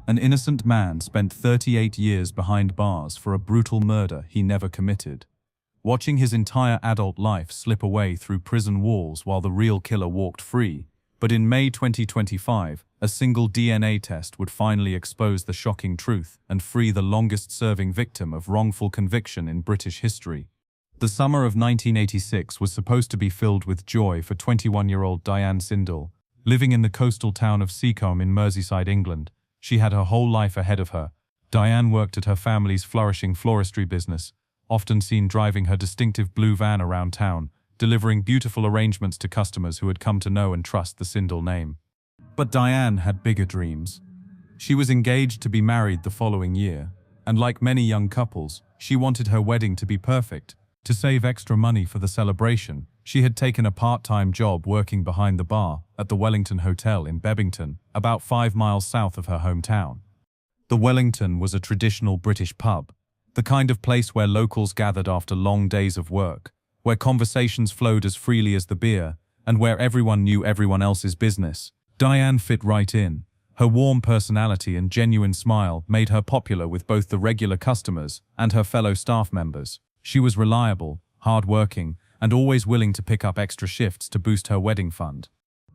An innocent man spent 38 years behind bars for a brutal murder he never committed. Watching his entire adult life slip away through prison walls while the real killer walked free. But in May 2025, a single DNA test would finally expose the shocking truth and free the longest-serving victim of wrongful conviction in British history. The summer of 1986 was supposed to be filled with joy for 21-year-old Diane Sindall. Living in the coastal town of Seacombe in Merseyside, England, she had her whole life ahead of her. Diane worked at her family's flourishing floristry business, often seen driving her distinctive blue van around town, delivering beautiful arrangements to customers who had come to know and trust the Sindall name. But Diane had bigger dreams. She was engaged to be married the following year, and like many young couples, she wanted her wedding to be perfect. To save extra money for the celebration, she had taken a part-time job working behind the bar at the Wellington Hotel in Bebington, about 5 miles south of her hometown. The Wellington was a traditional British pub, the kind of place where locals gathered after long days of work, where conversations flowed as freely as the beer, and where everyone knew everyone else's business. Diane fit right in. Her warm personality and genuine smile made her popular with both the regular customers and her fellow staff members. She was reliable, hard-working, and always willing to pick up extra shifts to boost her wedding fund.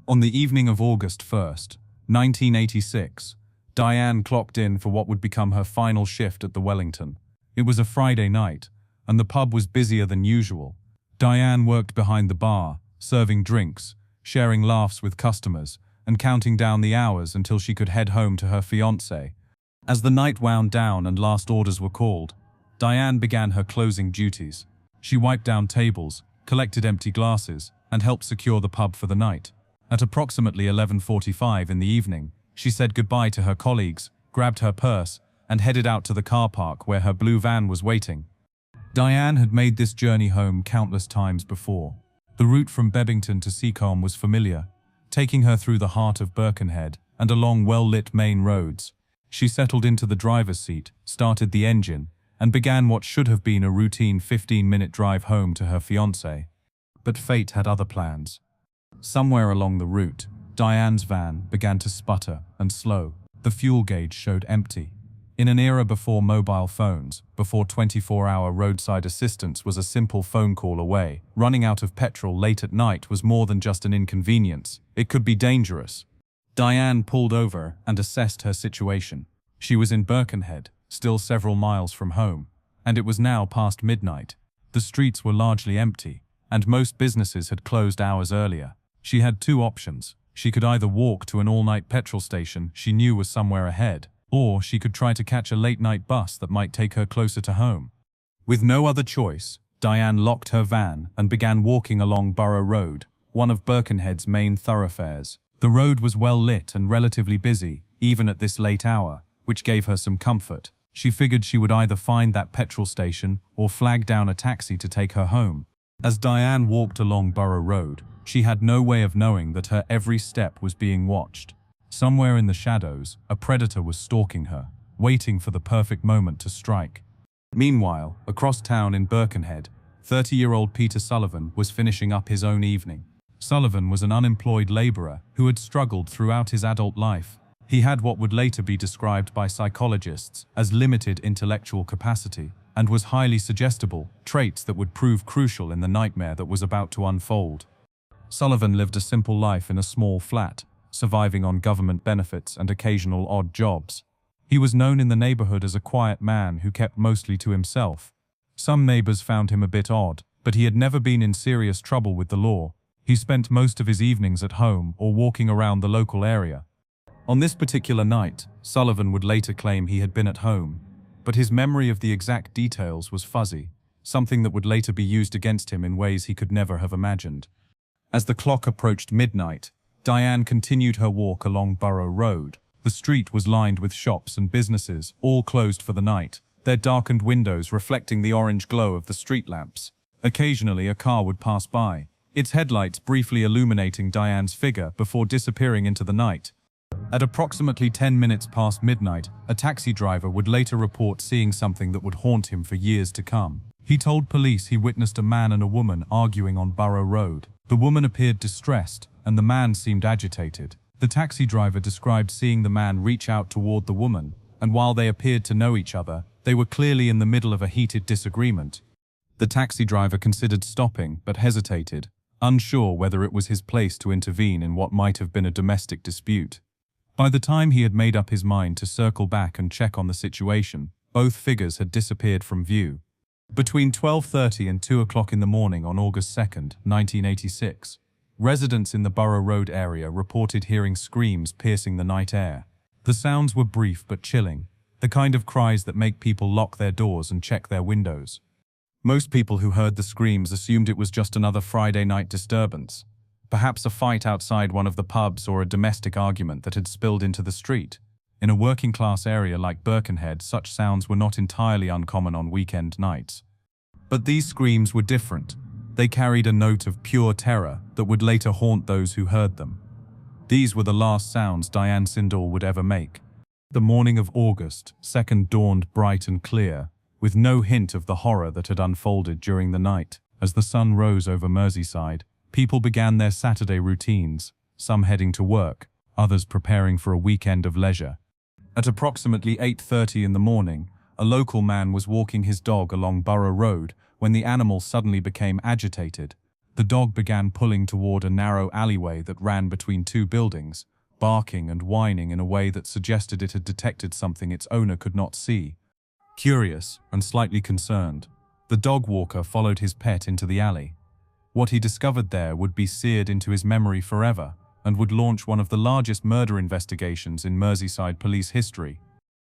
On the evening of August 1st, 1986, Diane clocked in for what would become her final shift at the Wellington. It was a Friday night, and the pub was busier than usual. Diane worked behind the bar, serving drinks, sharing laughs with customers, and counting down the hours until she could head home to her fiancé. As the night wound down and last orders were called, Diane began her closing duties. She wiped down tables, collected empty glasses, and helped secure the pub for the night. At approximately 11:45 in the evening, she said goodbye to her colleagues, grabbed her purse, and headed out to the car park where her blue van was waiting. Diane had made this journey home countless times before. The route from Bebington to Seacombe was familiar, taking her through the heart of Birkenhead and along well-lit main roads. She settled into the driver's seat, started the engine, and began what should have been a routine 15-minute drive home to her fiancé. But fate had other plans. Somewhere along the route, Diane's van began to sputter and slow. The fuel gauge showed empty. In an era before mobile phones, before 24-hour roadside assistance was a simple phone call away, running out of petrol late at night was more than just an inconvenience. It could be dangerous. Diane pulled over and assessed her situation. She was in Birkenhead, still several miles from home, and it was now past midnight. The streets were largely empty, and most businesses had closed hours earlier. She had two options. She could either walk to an all-night petrol station she knew was somewhere ahead, or she could try to catch a late-night bus that might take her closer to home. With no other choice, Diane locked her van and began walking along Borough Road, one of Birkenhead's main thoroughfares. The road was well lit and relatively busy, even at this late hour, which gave her some comfort. She figured she would either find that petrol station or flag down a taxi to take her home. As Diane walked along Borough Road, she had no way of knowing that her every step was being watched. Somewhere in the shadows, a predator was stalking her, waiting for the perfect moment to strike. Meanwhile, across town in Birkenhead, 30-year-old Peter Sullivan was finishing up his own evening. Sullivan was an unemployed labourer who had struggled throughout his adult life. He had what would later be described by psychologists as limited intellectual capacity and was highly suggestible, traits that would prove crucial in the nightmare that was about to unfold. Sullivan lived a simple life in a small flat, surviving on government benefits and occasional odd jobs. He was known in the neighborhood as a quiet man who kept mostly to himself. Some neighbors found him a bit odd, but he had never been in serious trouble with the law. He spent most of his evenings at home or walking around the local area. On this particular night, Sullivan would later claim he had been at home, but his memory of the exact details was fuzzy, something that would later be used against him in ways he could never have imagined. As the clock approached midnight, Diane continued her walk along Borough Road. The street was lined with shops and businesses, all closed for the night, their darkened windows reflecting the orange glow of the street lamps. Occasionally a car would pass by, its headlights briefly illuminating Diane's figure before disappearing into the night. At approximately 10 minutes past midnight, a taxi driver would later report seeing something that would haunt him for years to come. He told police he witnessed a man and a woman arguing on Borough Road. The woman appeared distressed, and the man seemed agitated. The taxi driver described seeing the man reach out toward the woman, and while they appeared to know each other, they were clearly in the middle of a heated disagreement. The taxi driver considered stopping, but hesitated, unsure whether it was his place to intervene in what might have been a domestic dispute. By the time he had made up his mind to circle back and check on the situation, both figures had disappeared from view. Between 12:30 and 2 o'clock in the morning on August 2, 1986, residents in the Borough Road area reported hearing screams piercing the night air. The sounds were brief but chilling, the kind of cries that make people lock their doors and check their windows. Most people who heard the screams assumed it was just another Friday night disturbance, perhaps a fight outside one of the pubs or a domestic argument that had spilled into the street. In a working-class area like Birkenhead, such sounds were not entirely uncommon on weekend nights. But these screams were different. They carried a note of pure terror that would later haunt those who heard them. These were the last sounds Diane Sindall would ever make. The morning of August 2nd dawned bright and clear, with no hint of the horror that had unfolded during the night. As the sun rose over Merseyside, people began their Saturday routines, some heading to work, others preparing for a weekend of leisure. At approximately 8:30 in the morning, a local man was walking his dog along Borough Road when the animal suddenly became agitated. The dog began pulling toward a narrow alleyway that ran between two buildings, barking and whining in a way that suggested it had detected something its owner could not see. Curious and slightly concerned, the dog walker followed his pet into the alley. What he discovered there would be seared into his memory forever and would launch one of the largest murder investigations in Merseyside police history.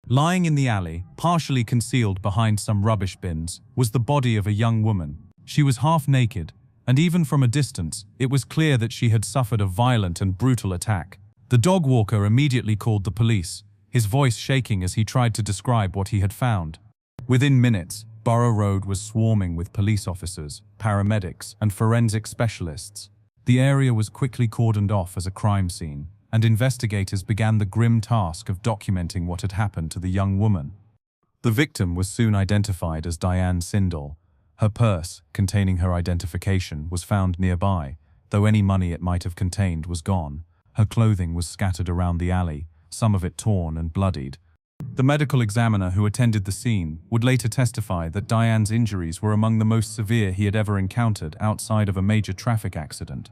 Lying in the alley, partially concealed behind some rubbish bins, was the body of a young woman. She was half naked, and even from a distance, it was clear that she had suffered a violent and brutal attack. The dog walker immediately called the police, his voice shaking as he tried to describe what he had found. Within minutes, Borough Road was swarming with police officers, paramedics, and forensic specialists. The area was quickly cordoned off as a crime scene, and investigators began the grim task of documenting what had happened to the young woman. The victim was soon identified as Diane Sindall. Her purse, containing her identification, was found nearby, though any money it might have contained was gone. Her clothing was scattered around the alley, some of it torn and bloodied. The medical examiner who attended the scene would later testify that Diane's injuries were among the most severe he had ever encountered outside of a major traffic accident.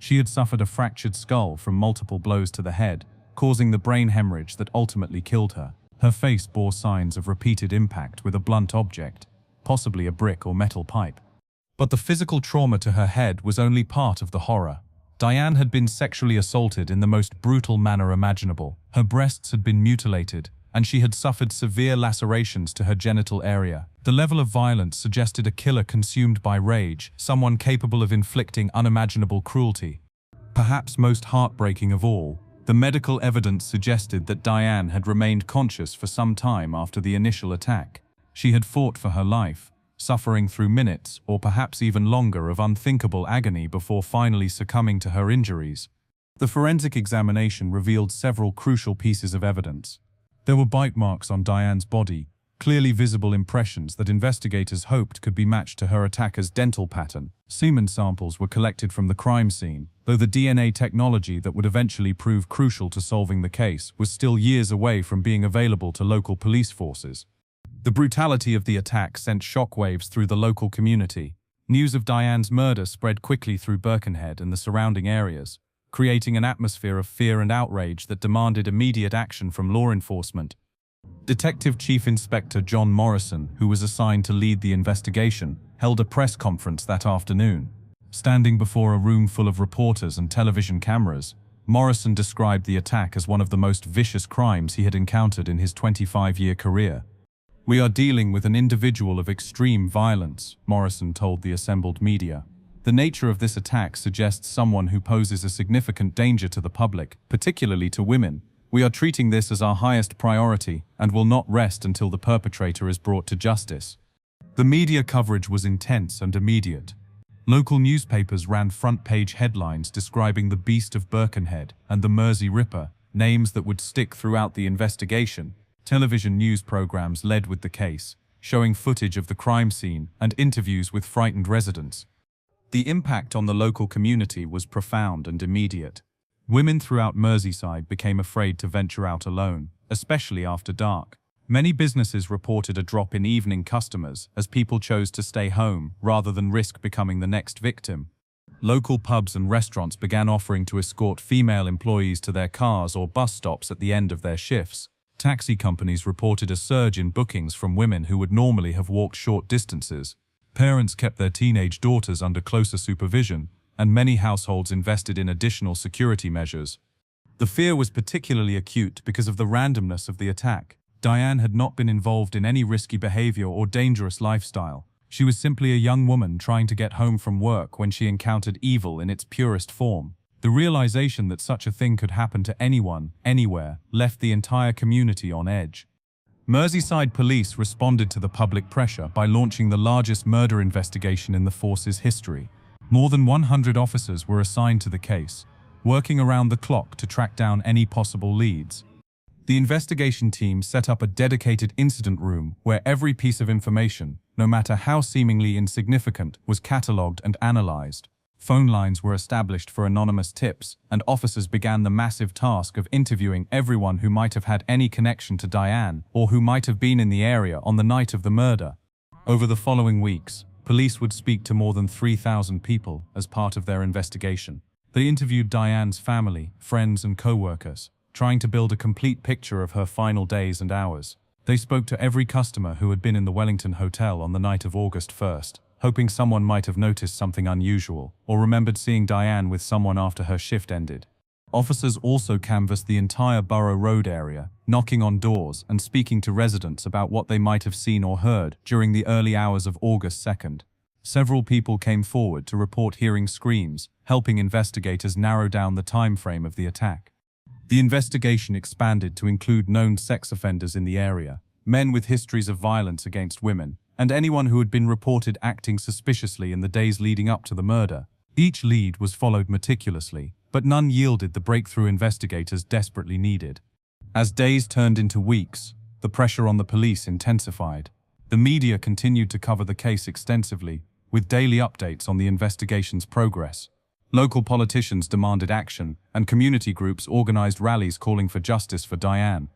She had suffered a fractured skull from multiple blows to the head, causing the brain hemorrhage that ultimately killed her. Her face bore signs of repeated impact with a blunt object, possibly a brick or metal pipe. But the physical trauma to her head was only part of the horror. Diane had been sexually assaulted in the most brutal manner imaginable. Her breasts had been mutilated, and she had suffered severe lacerations to her genital area. The level of violence suggested a killer consumed by rage, someone capable of inflicting unimaginable cruelty. Perhaps most heartbreaking of all, the medical evidence suggested that Diane had remained conscious for some time after the initial attack. She had fought for her life, suffering through minutes or perhaps even longer of unthinkable agony before finally succumbing to her injuries. The forensic examination revealed several crucial pieces of evidence. There were bite marks on Diane's body, clearly visible impressions that investigators hoped could be matched to her attacker's dental pattern. Semen samples were collected from the crime scene, though the DNA technology that would eventually prove crucial to solving the case was still years away from being available to local police forces. The brutality of the attack sent shockwaves through the local community. News of Diane's murder spread quickly through Birkenhead and the surrounding areas, creating an atmosphere of fear and outrage that demanded immediate action from law enforcement. Detective Chief Inspector John Morrison, who was assigned to lead the investigation, held a press conference that afternoon. Standing before a room full of reporters and television cameras, Morrison described the attack as one of the most vicious crimes he had encountered in his 25-year career. "We are dealing with an individual of extreme violence," Morrison told the assembled media. "The nature of this attack suggests someone who poses a significant danger to the public, particularly to women. We are treating this as our highest priority and will not rest until the perpetrator is brought to justice." The media coverage was intense and immediate. Local newspapers ran front-page headlines describing the Beast of Birkenhead and the Mersey Ripper, names that would stick throughout the investigation. Television news programs led with the case, showing footage of the crime scene and interviews with frightened residents. The impact on the local community was profound and immediate. Women throughout Merseyside became afraid to venture out alone, especially after dark. Many businesses reported a drop in evening customers as people chose to stay home rather than risk becoming the next victim. Local pubs and restaurants began offering to escort female employees to their cars or bus stops at the end of their shifts. Taxi companies reported a surge in bookings from women who would normally have walked short distances. Parents kept their teenage daughters under closer supervision, and many households invested in additional security measures. The fear was particularly acute because of the randomness of the attack. Diane had not been involved in any risky behavior or dangerous lifestyle. She was simply a young woman trying to get home from work when she encountered evil in its purest form. The realization that such a thing could happen to anyone, anywhere, left the entire community on edge. Merseyside police responded to the public pressure by launching the largest murder investigation in the force's history. More than 100 officers were assigned to the case, working around the clock to track down any possible leads. The investigation team set up a dedicated incident room where every piece of information, no matter how seemingly insignificant, was catalogued and analyzed. Phone lines were established for anonymous tips, and officers began the massive task of interviewing everyone who might have had any connection to Diane or who might have been in the area on the night of the murder. Over the following weeks, police would speak to more than 3,000 people as part of their investigation. They interviewed Diane's family, friends, and co-workers, trying to build a complete picture of her final days and hours. They spoke to every customer who had been in the Wellington Hotel on the night of August 1st, hoping someone might have noticed something unusual or remembered seeing Diane with someone after her shift ended. Officers also canvassed the entire Borough Road area, knocking on doors and speaking to residents about what they might have seen or heard during the early hours of August 2nd. Several people came forward to report hearing screams, helping investigators narrow down the time frame of the attack. The investigation expanded to include known sex offenders in the area, men with histories of violence against women, and anyone who had been reported acting suspiciously in the days leading up to the murder. Each lead was followed meticulously, but none yielded the breakthrough investigators desperately needed. As days turned into weeks, the pressure on the police intensified. The media continued to cover the case extensively, with daily updates on the investigation's progress. Local politicians demanded action, and community groups organized rallies calling for justice for Diane.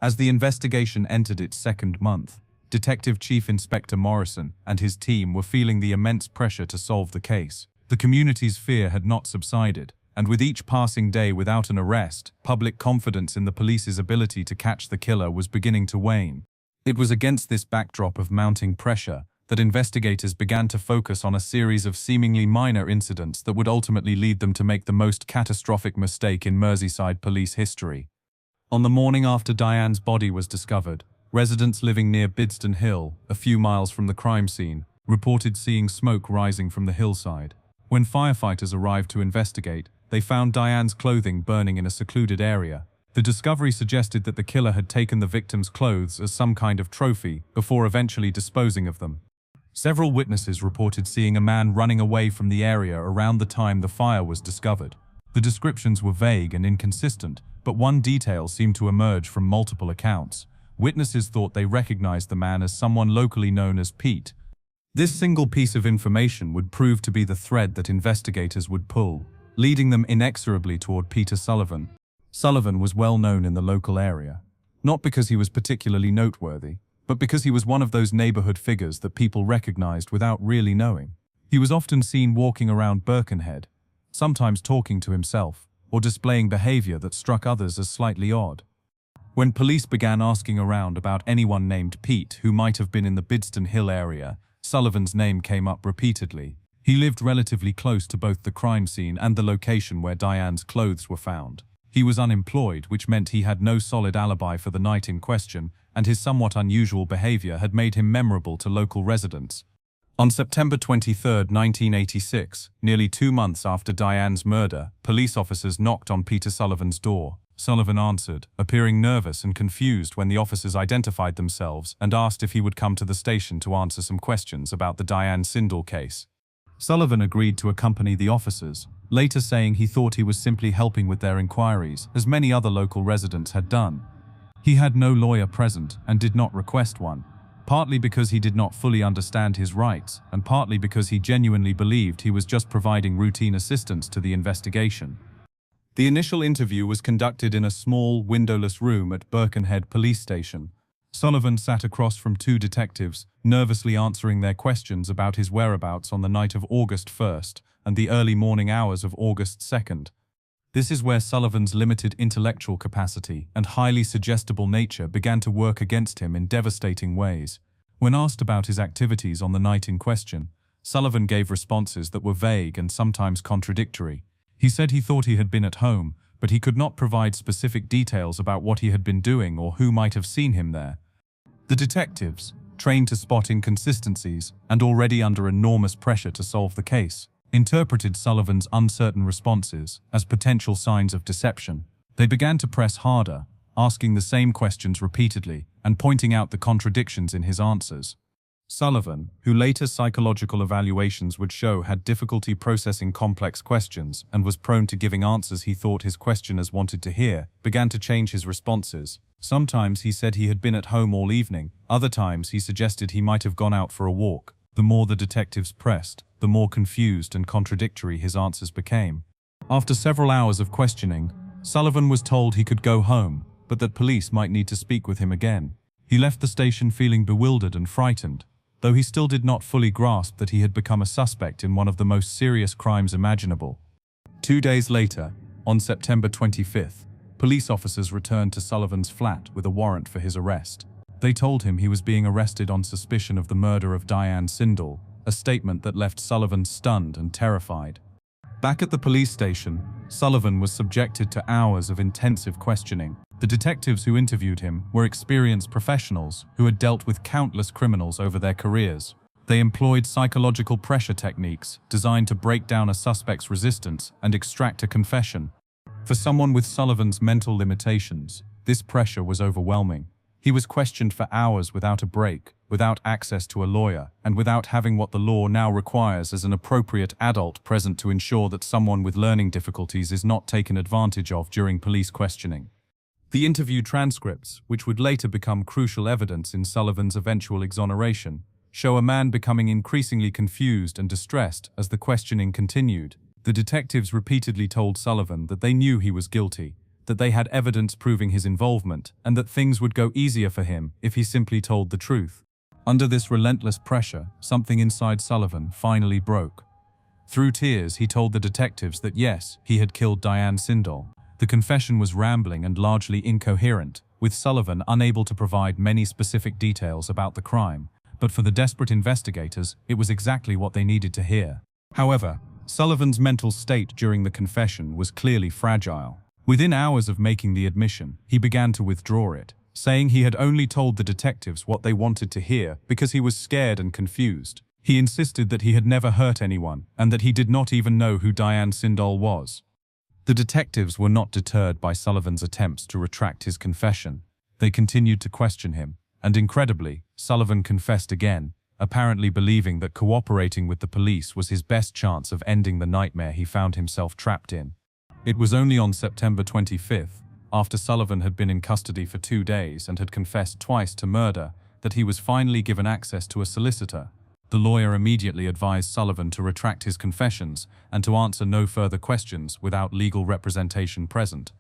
As the investigation entered its second month, Detective Chief Inspector Morrison and his team were feeling the immense pressure to solve the case. The community's fear had not subsided, and with each passing day without an arrest, public confidence in the police's ability to catch the killer was beginning to wane. It was against this backdrop of mounting pressure that investigators began to focus on a series of seemingly minor incidents that would ultimately lead them to make the most catastrophic mistake in Merseyside police history. On the morning after Diane's body was discovered, residents living near Bidston Hill, a few miles from the crime scene, reported seeing smoke rising from the hillside. When firefighters arrived to investigate, they found Diane's clothing burning in a secluded area. The discovery suggested that the killer had taken the victim's clothes as some kind of trophy before eventually disposing of them. Several witnesses reported seeing a man running away from the area around the time the fire was discovered. The descriptions were vague and inconsistent, but one detail seemed to emerge from multiple accounts. Witnesses thought they recognized the man as someone locally known as Pete. This single piece of information would prove to be the thread that investigators would pull, leading them inexorably toward Peter Sullivan. Sullivan was well known in the local area, not because he was particularly noteworthy, but because he was one of those neighborhood figures that people recognized without really knowing. He was often seen walking around Birkenhead, sometimes talking to himself, or displaying behavior that struck others as slightly odd. When police began asking around about anyone named Pete who might have been in the Bidston Hill area, Sullivan's name came up repeatedly. He lived relatively close to both the crime scene and the location where Diane's clothes were found. He was unemployed, which meant he had no solid alibi for the night in question, and his somewhat unusual behavior had made him memorable to local residents. On September 23, 1986, nearly 2 months after Diane's murder, police officers knocked on Peter Sullivan's door. Sullivan answered, appearing nervous and confused when the officers identified themselves and asked if he would come to the station to answer some questions about the Diane Sindall case. Sullivan agreed to accompany the officers, later saying he thought he was simply helping with their inquiries, as many other local residents had done. He had no lawyer present and did not request one, partly because he did not fully understand his rights and partly because he genuinely believed he was just providing routine assistance to the investigation. The initial interview was conducted in a small, windowless room at Birkenhead police station. Sullivan sat across from two detectives, nervously answering their questions about his whereabouts on the night of August 1st and the early morning hours of August 2nd. This is where Sullivan's limited intellectual capacity and highly suggestible nature began to work against him in devastating ways. When asked about his activities on the night in question, Sullivan gave responses that were vague and sometimes contradictory. He said he thought he had been at home, but he could not provide specific details about what he had been doing or who might have seen him there. The detectives, trained to spot inconsistencies and already under enormous pressure to solve the case, interpreted Sullivan's uncertain responses as potential signs of deception. They began to press harder, asking the same questions repeatedly and pointing out the contradictions in his answers. Sullivan, who later psychological evaluations would show had difficulty processing complex questions and was prone to giving answers he thought his questioners wanted to hear, began to change his responses. Sometimes he said he had been at home all evening, other times he suggested he might have gone out for a walk. The more the detectives pressed, the more confused and contradictory his answers became. After several hours of questioning, Sullivan was told he could go home, but that police might need to speak with him again. He left the station feeling bewildered and frightened, though he still did not fully grasp that he had become a suspect in one of the most serious crimes imaginable. 2 days later, on September 25th, police officers returned to Sullivan's flat with a warrant for his arrest. They told him he was being arrested on suspicion of the murder of Diane Sindall, a statement that left Sullivan stunned and terrified. Back at the police station, Sullivan was subjected to hours of intensive questioning. The detectives who interviewed him were experienced professionals who had dealt with countless criminals over their careers. They employed psychological pressure techniques designed to break down a suspect's resistance and extract a confession. For someone with Sullivan's mental limitations, this pressure was overwhelming. He was questioned for hours without a break, without access to a lawyer, and without having what the law now requires as an appropriate adult present to ensure that someone with learning difficulties is not taken advantage of during police questioning. The interview transcripts, which would later become crucial evidence in Sullivan's eventual exoneration, show a man becoming increasingly confused and distressed as the questioning continued. The detectives repeatedly told Sullivan that they knew he was guilty, that they had evidence proving his involvement, and that things would go easier for him if he simply told the truth. Under this relentless pressure, something inside Sullivan finally broke. Through tears, he told the detectives that yes, he had killed Diane Sindall. The confession was rambling and largely incoherent, with Sullivan unable to provide many specific details about the crime. But for the desperate investigators, it was exactly what they needed to hear. However, Sullivan's mental state during the confession was clearly fragile. Within hours of making the admission, he began to withdraw it, saying he had only told the detectives what they wanted to hear because he was scared and confused. He insisted that he had never hurt anyone and that he did not even know who Diane Sindall was. The detectives were not deterred by Sullivan's attempts to retract his confession. They continued to question him, and incredibly, Sullivan confessed again, apparently believing that cooperating with the police was his best chance of ending the nightmare he found himself trapped in. It was only on September 25th, after Sullivan had been in custody for 2 days and had confessed twice to murder, that he was finally given access to a solicitor. The lawyer immediately advised Sullivan to retract his confessions and to answer no further questions without legal representation present.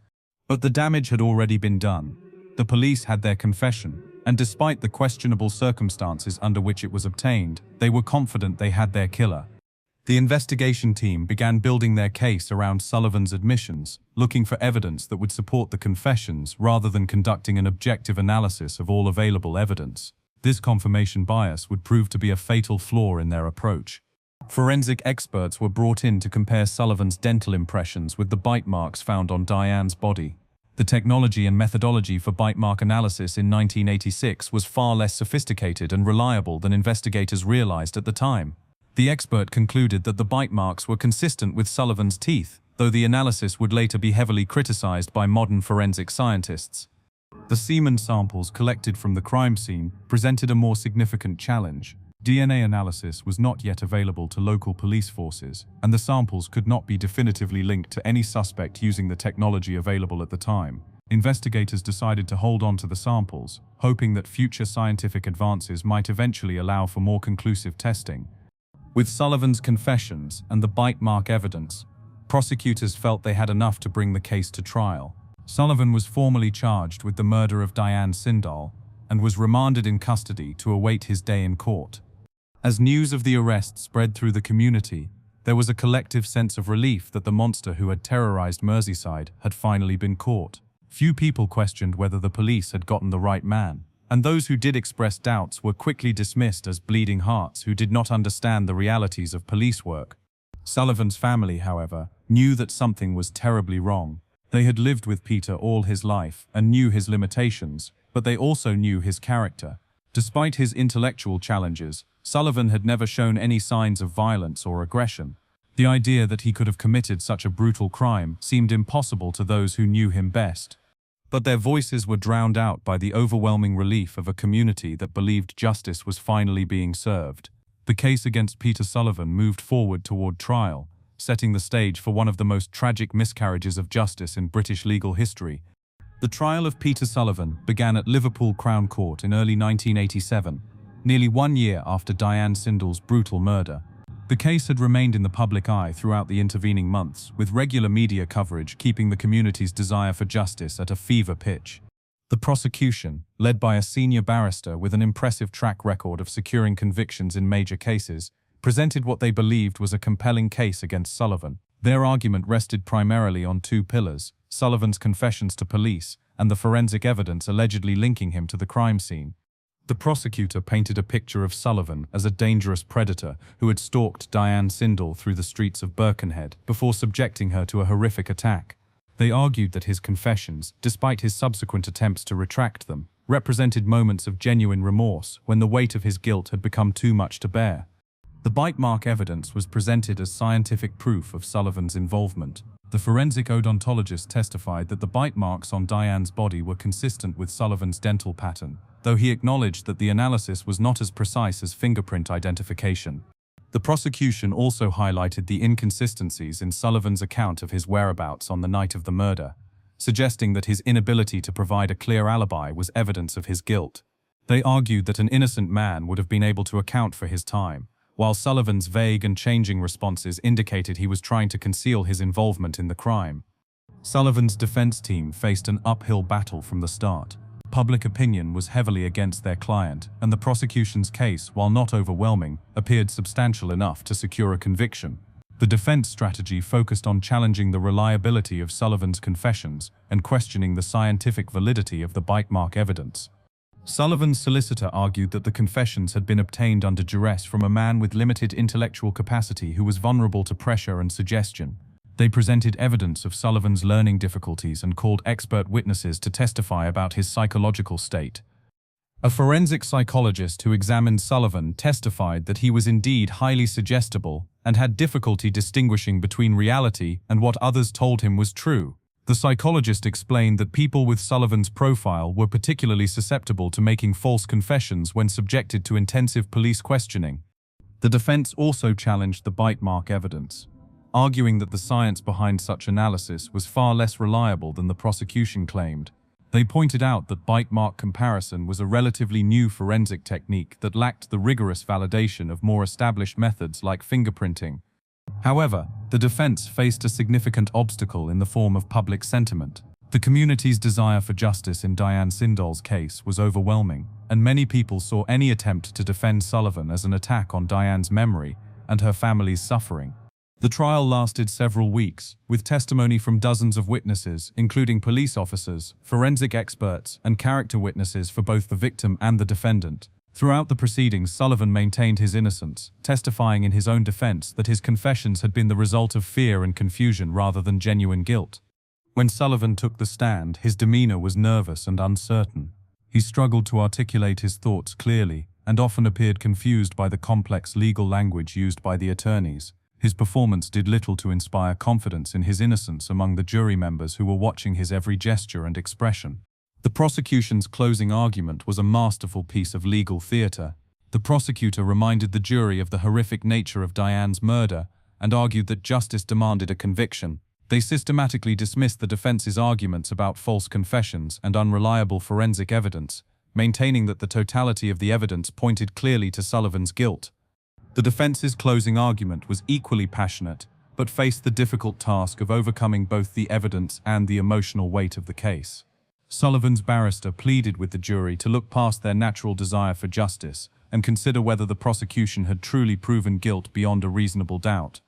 But the damage had already been done. The police had their confession, and despite the questionable circumstances under which it was obtained, they were confident they had their killer. The investigation team began building their case around Sullivan's admissions, looking for evidence that would support the confessions rather than conducting an objective analysis of all available evidence. This confirmation bias would prove to be a fatal flaw in their approach. Forensic experts were brought in to compare Sullivan's dental impressions with the bite marks found on Diane's body. The technology and methodology for bite mark analysis in 1986 was far less sophisticated and reliable than investigators realized at the time. The expert concluded that the bite marks were consistent with Sullivan's teeth, though the analysis would later be heavily criticized by modern forensic scientists. The semen samples collected from the crime scene presented a more significant challenge. DNA analysis was not yet available to local police forces, and the samples could not be definitively linked to any suspect using the technology available at the time. Investigators decided to hold on to the samples, hoping that future scientific advances might eventually allow for more conclusive testing. With Sullivan's confessions and the bite mark evidence, Prosecutors felt they had enough to bring the case to trial. Sullivan was formally charged with the murder of Diane Sindall and was remanded in custody to await his day in court. As news of the arrest spread through the community, there was a collective sense of relief that the monster who had terrorized Merseyside had finally been caught. Few people questioned whether the police had gotten the right man, and those who did express doubts were quickly dismissed as bleeding hearts who did not understand the realities of police work. Sullivan's family, however, knew that something was terribly wrong. They had lived with Peter all his life and knew his limitations, but they also knew his character. Despite his intellectual challenges, Sullivan had never shown any signs of violence or aggression. The idea that he could have committed such a brutal crime seemed impossible to those who knew him best. But their voices were drowned out by the overwhelming relief of a community that believed justice was finally being served. The case against Peter Sullivan moved forward toward trial, setting the stage for one of the most tragic miscarriages of justice in British legal history. The trial of Peter Sullivan began at Liverpool Crown Court in early 1987, nearly 1 year after Diane Sindall's brutal murder. The case had remained in the public eye throughout the intervening months, with regular media coverage keeping the community's desire for justice at a fever pitch. The prosecution, led by a senior barrister with an impressive track record of securing convictions in major cases, presented what they believed was a compelling case against Sullivan. Their argument rested primarily on two pillars: Sullivan's confessions to police and the forensic evidence allegedly linking him to the crime scene. The prosecutor painted a picture of Sullivan as a dangerous predator who had stalked Diane Sindall through the streets of Birkenhead before subjecting her to a horrific attack. They argued that his confessions, despite his subsequent attempts to retract them, represented moments of genuine remorse when the weight of his guilt had become too much to bear. The bite mark evidence was presented as scientific proof of Sullivan's involvement. The forensic odontologist testified that the bite marks on Diane's body were consistent with Sullivan's dental pattern, though he acknowledged that the analysis was not as precise as fingerprint identification. The prosecution also highlighted the inconsistencies in Sullivan's account of his whereabouts on the night of the murder, suggesting that his inability to provide a clear alibi was evidence of his guilt. They argued that an innocent man would have been able to account for his time, while Sullivan's vague and changing responses indicated he was trying to conceal his involvement in the crime. Sullivan's defense team faced an uphill battle from the start. Public opinion was heavily against their client, and the prosecution's case, while not overwhelming, appeared substantial enough to secure a conviction. The defense strategy focused on challenging the reliability of Sullivan's confessions and questioning the scientific validity of the bite mark evidence. Sullivan's solicitor argued that the confessions had been obtained under duress from a man with limited intellectual capacity who was vulnerable to pressure and suggestion. They presented evidence of Sullivan's learning difficulties and called expert witnesses to testify about his psychological state. A forensic psychologist who examined Sullivan testified that he was indeed highly suggestible and had difficulty distinguishing between reality and what others told him was true. The psychologist explained that people with Sullivan's profile were particularly susceptible to making false confessions when subjected to intensive police questioning. The defense also challenged the bite mark evidence, arguing that the science behind such analysis was far less reliable than the prosecution claimed. They pointed out that bite mark comparison was a relatively new forensic technique that lacked the rigorous validation of more established methods like fingerprinting. However, the defense faced a significant obstacle in the form of public sentiment. The community's desire for justice in Diane Sindall's case was overwhelming, and many people saw any attempt to defend Sullivan as an attack on Diane's memory and her family's suffering. The trial lasted several weeks, with testimony from dozens of witnesses, including police officers, forensic experts, and character witnesses for both the victim and the defendant. Throughout the proceedings, Sullivan maintained his innocence, testifying in his own defense that his confessions had been the result of fear and confusion rather than genuine guilt. When Sullivan took the stand, his demeanor was nervous and uncertain. He struggled to articulate his thoughts clearly, and often appeared confused by the complex legal language used by the attorneys. His performance did little to inspire confidence in his innocence among the jury members who were watching his every gesture and expression. The prosecution's closing argument was a masterful piece of legal theater. The prosecutor reminded the jury of the horrific nature of Diane's murder and argued that justice demanded a conviction. They systematically dismissed the defense's arguments about false confessions and unreliable forensic evidence, maintaining that the totality of the evidence pointed clearly to Sullivan's guilt. The defense's closing argument was equally passionate, but faced the difficult task of overcoming both the evidence and the emotional weight of the case. Sullivan's barrister pleaded with the jury to look past their natural desire for justice and consider whether the prosecution had truly proven guilt beyond a reasonable doubt.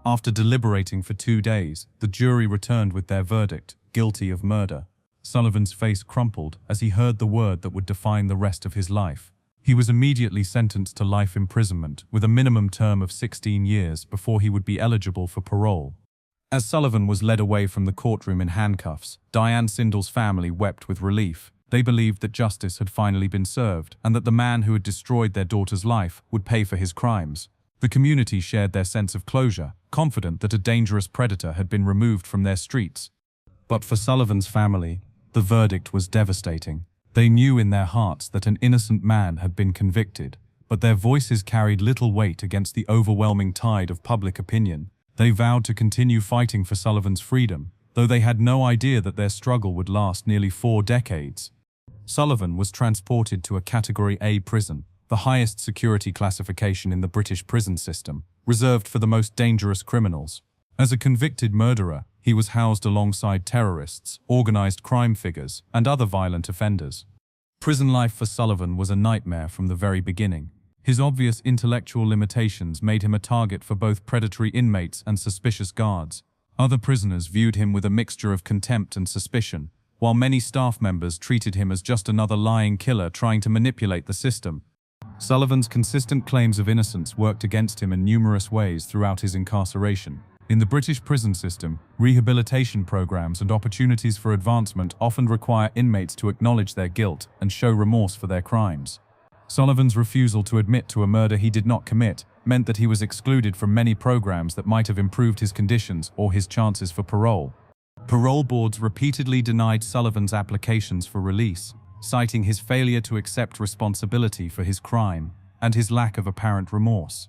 After deliberating for 2 days, the jury returned with their verdict, guilty of murder. Sullivan's face crumpled as he heard the word that would define the rest of his life. He was immediately sentenced to life imprisonment with a minimum term of 16 years before he would be eligible for parole. As Sullivan was led away from the courtroom in handcuffs, Diane Sindall's family wept with relief. They believed that justice had finally been served and that the man who had destroyed their daughter's life would pay for his crimes. The community shared their sense of closure, confident that a dangerous predator had been removed from their streets. But for Sullivan's family, the verdict was devastating. They knew in their hearts that an innocent man had been convicted, but their voices carried little weight against the overwhelming tide of public opinion. They vowed to continue fighting for Sullivan's freedom, though they had no idea that their struggle would last nearly 4 decades. Sullivan was transported to a Category A prison, the highest security classification in the British prison system, reserved for the most dangerous criminals. As a convicted murderer, he was housed alongside terrorists, organized crime figures, and other violent offenders. Prison life for Sullivan was a nightmare from the very beginning. His obvious intellectual limitations made him a target for both predatory inmates and suspicious guards. Other prisoners viewed him with a mixture of contempt and suspicion, while many staff members treated him as just another lying killer trying to manipulate the system. Sullivan's consistent claims of innocence worked against him in numerous ways throughout his incarceration. In the British prison system, rehabilitation programs and opportunities for advancement often require inmates to acknowledge their guilt and show remorse for their crimes. Sullivan's refusal to admit to a murder he did not commit meant that he was excluded from many programs that might have improved his conditions or his chances for parole. Parole boards repeatedly denied Sullivan's applications for release, citing his failure to accept responsibility for his crime and his lack of apparent remorse.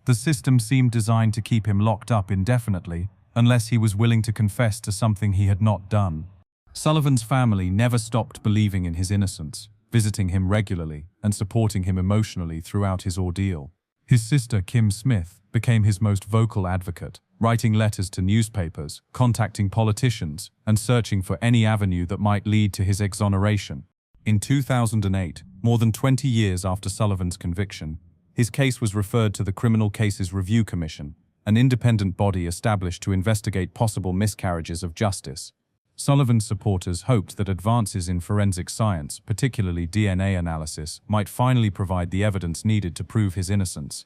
The system seemed designed to keep him locked up indefinitely, unless he was willing to confess to something he had not done. Sullivan's family never stopped believing in his innocence, visiting him regularly and supporting him emotionally throughout his ordeal. His sister, Kim Smith, became his most vocal advocate, writing letters to newspapers, contacting politicians, and searching for any avenue that might lead to his exoneration. In 2008, more than 20 years after Sullivan's conviction, his case was referred to the Criminal Cases Review Commission, an independent body established to investigate possible miscarriages of justice. Sullivan's supporters hoped that advances in forensic science, particularly DNA analysis, might finally provide the evidence needed to prove his innocence.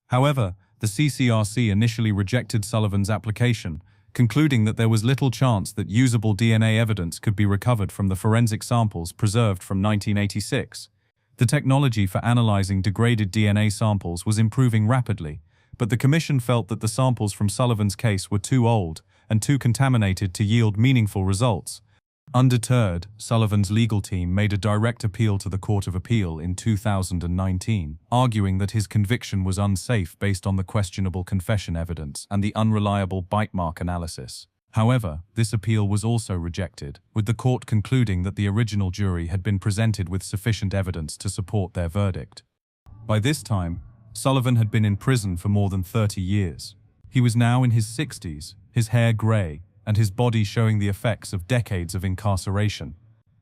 However, the CCRC initially rejected Sullivan's application, concluding that there was little chance that usable DNA evidence could be recovered from the forensic samples preserved from 1986. The technology for analyzing degraded DNA samples was improving rapidly, but the commission felt that the samples from Sullivan's case were too old and too contaminated to yield meaningful results. Undeterred, Sullivan's legal team made a direct appeal to the Court of Appeal in 2019, arguing that his conviction was unsafe based on the questionable confession evidence and the unreliable bite mark analysis. However, this appeal was also rejected, with the court concluding that the original jury had been presented with sufficient evidence to support their verdict. By this time, Sullivan had been in prison for more than 30 years. He was now in his 60s, his hair grey, and his body showing the effects of decades of incarceration.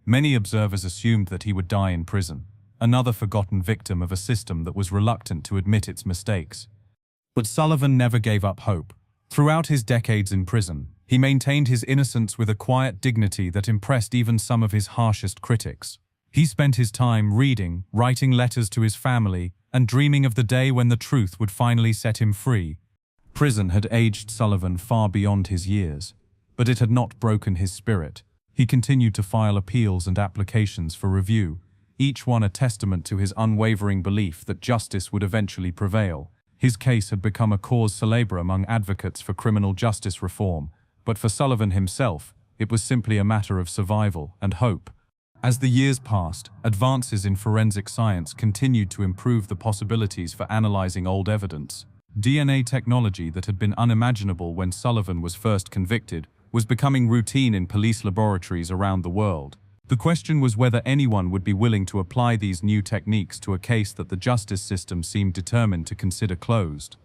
Many observers assumed that he would die in prison, another forgotten victim of a system that was reluctant to admit its mistakes. But Sullivan never gave up hope. Throughout his decades in prison, he maintained his innocence with a quiet dignity that impressed even some of his harshest critics. He spent his time reading, writing letters to his family, and dreaming of the day when the truth would finally set him free. Prison had aged Sullivan far beyond his years, but it had not broken his spirit. He continued to file appeals and applications for review, each one a testament to his unwavering belief that justice would eventually prevail. His case had become a cause célèbre among advocates for criminal justice reform, but for Sullivan himself, it was simply a matter of survival and hope. As the years passed, advances in forensic science continued to improve the possibilities for analyzing old evidence. DNA technology that had been unimaginable when Sullivan was first convicted was becoming routine in police laboratories around the world. The question was whether anyone would be willing to apply these new techniques to a case that the justice system seemed determined to consider closed.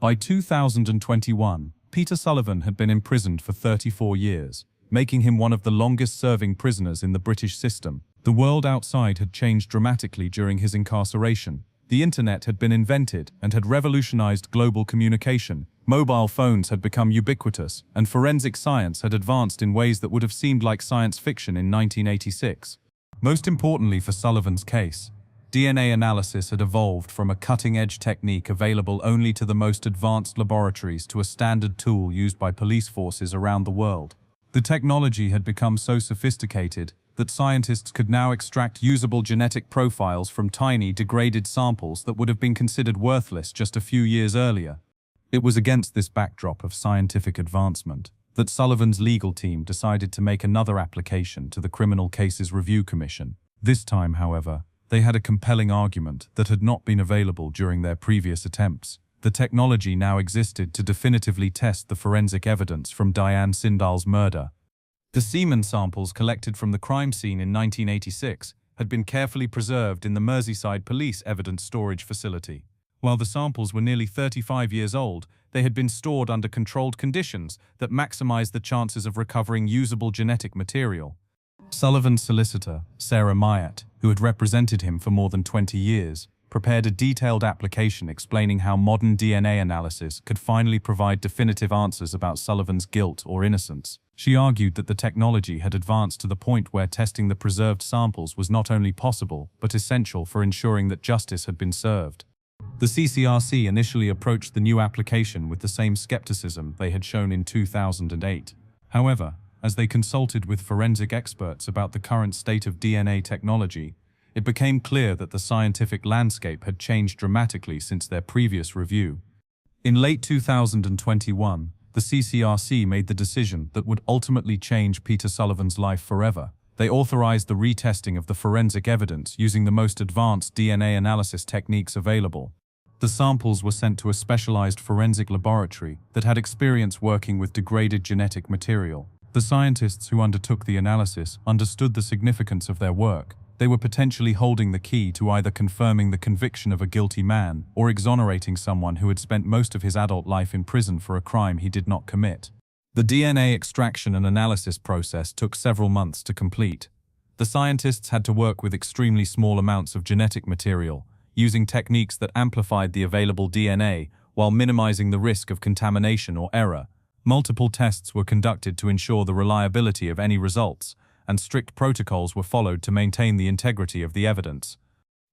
By 2021, Peter Sullivan had been imprisoned for 34 years, making him one of the longest-serving prisoners in the British system. The world outside had changed dramatically during his incarceration. The internet had been invented and had revolutionized global communication. Mobile phones had become ubiquitous, and forensic science had advanced in ways that would have seemed like science fiction in 1986. Most importantly for Sullivan's case, DNA analysis had evolved from a cutting-edge technique available only to the most advanced laboratories to a standard tool used by police forces around the world. The technology had become so sophisticated that scientists could now extract usable genetic profiles from tiny, degraded samples that would have been considered worthless just a few years earlier. It was against this backdrop of scientific advancement that Sullivan's legal team decided to make another application to the Criminal Cases Review Commission. This time, however, they had a compelling argument that had not been available during their previous attempts. The technology now existed to definitively test the forensic evidence from Diane Sindall's murder. The semen samples collected from the crime scene in 1986 had been carefully preserved in the Merseyside Police Evidence Storage Facility. While the samples were nearly 35 years old, they had been stored under controlled conditions that maximized the chances of recovering usable genetic material. Sullivan's solicitor, Sarah Myatt, who had represented him for more than 20 years, prepared a detailed application explaining how modern DNA analysis could finally provide definitive answers about Sullivan's guilt or innocence. She argued that the technology had advanced to the point where testing the preserved samples was not only possible, but essential for ensuring that justice had been served. The CCRC initially approached the new application with the same skepticism they had shown in 2008. However, as they consulted with forensic experts about the current state of DNA technology, it became clear that the scientific landscape had changed dramatically since their previous review. In late 2021, the CCRC made the decision that would ultimately change Peter Sullivan's life forever. They authorized the retesting of the forensic evidence using the most advanced DNA analysis techniques available. The samples were sent to a specialized forensic laboratory that had experience working with degraded genetic material. The scientists who undertook the analysis understood the significance of their work. They were potentially holding the key to either confirming the conviction of a guilty man or exonerating someone who had spent most of his adult life in prison for a crime he did not commit. The DNA extraction and analysis process took several months to complete. The scientists had to work with extremely small amounts of genetic material, using techniques that amplified the available DNA while minimizing the risk of contamination or error. Multiple tests were conducted to ensure the reliability of any results, and strict protocols were followed to maintain the integrity of the evidence.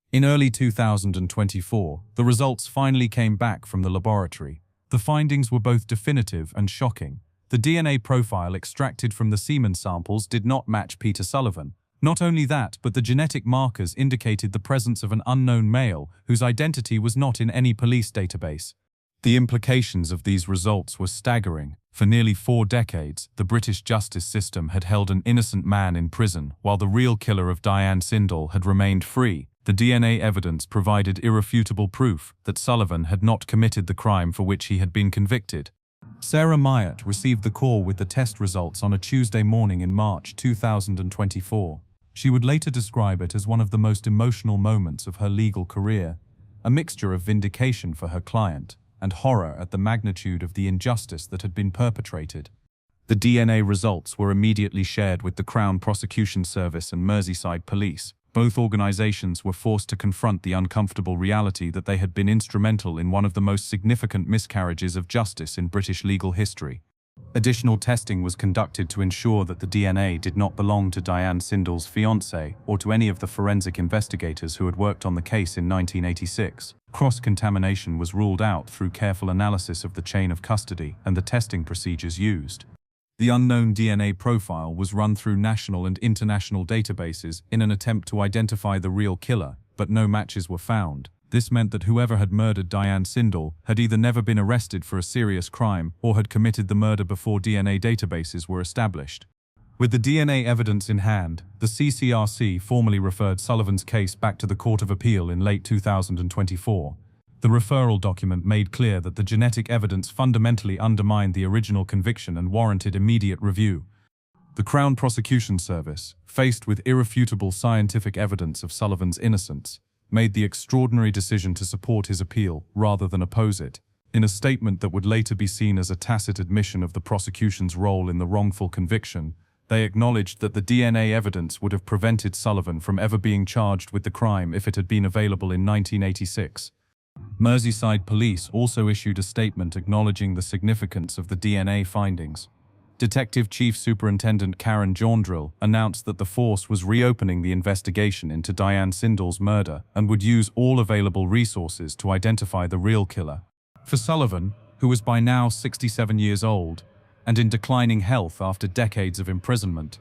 In early 2024, the results finally came back from the laboratory. The findings were both definitive and shocking. The DNA profile extracted from the semen samples did not match Peter Sullivan. Not only that, but the genetic markers indicated the presence of an unknown male whose identity was not in any police database. The implications of these results were staggering. For nearly 4 decades, the British justice system had held an innocent man in prison, while the real killer of Diane Sindall had remained free. The DNA evidence provided irrefutable proof that Sullivan had not committed the crime for which he had been convicted. Sarah Myatt received the call with the test results on a Tuesday morning in March 2024. She would later describe it as one of the most emotional moments of her legal career, a mixture of vindication for her client and horror at the magnitude of the injustice that had been perpetrated. The DNA results were immediately shared with the Crown Prosecution Service and Merseyside Police. Both organisations were forced to confront the uncomfortable reality that they had been instrumental in one of the most significant miscarriages of justice in British legal history. Additional testing was conducted to ensure that the DNA did not belong to Diane Sindall's fiancé or to any of the forensic investigators who had worked on the case in 1986. Cross-contamination was ruled out through careful analysis of the chain of custody and the testing procedures used. The unknown DNA profile was run through national and international databases in an attempt to identify the real killer, but no matches were found. This meant that whoever had murdered Diane Sindall had either never been arrested for a serious crime or had committed the murder before DNA databases were established. With the DNA evidence in hand, the CCRC formally referred Sullivan's case back to the Court of Appeal in late 2024. The referral document made clear that the genetic evidence fundamentally undermined the original conviction and warranted immediate review. The Crown Prosecution Service, faced with irrefutable scientific evidence of Sullivan's innocence, made the extraordinary decision to support his appeal rather than oppose it. In a statement that would later be seen as a tacit admission of the prosecution's role in the wrongful conviction, they acknowledged that the DNA evidence would have prevented Sullivan from ever being charged with the crime if it had been available in 1986. Merseyside Police also issued a statement acknowledging the significance of the DNA findings. Detective Chief Superintendent Karen Jondrill announced that the force was reopening the investigation into Diane Sindall's murder and would use all available resources to identify the real killer. For Sullivan, who was by now 67 years old and in declining health after decades of imprisonment,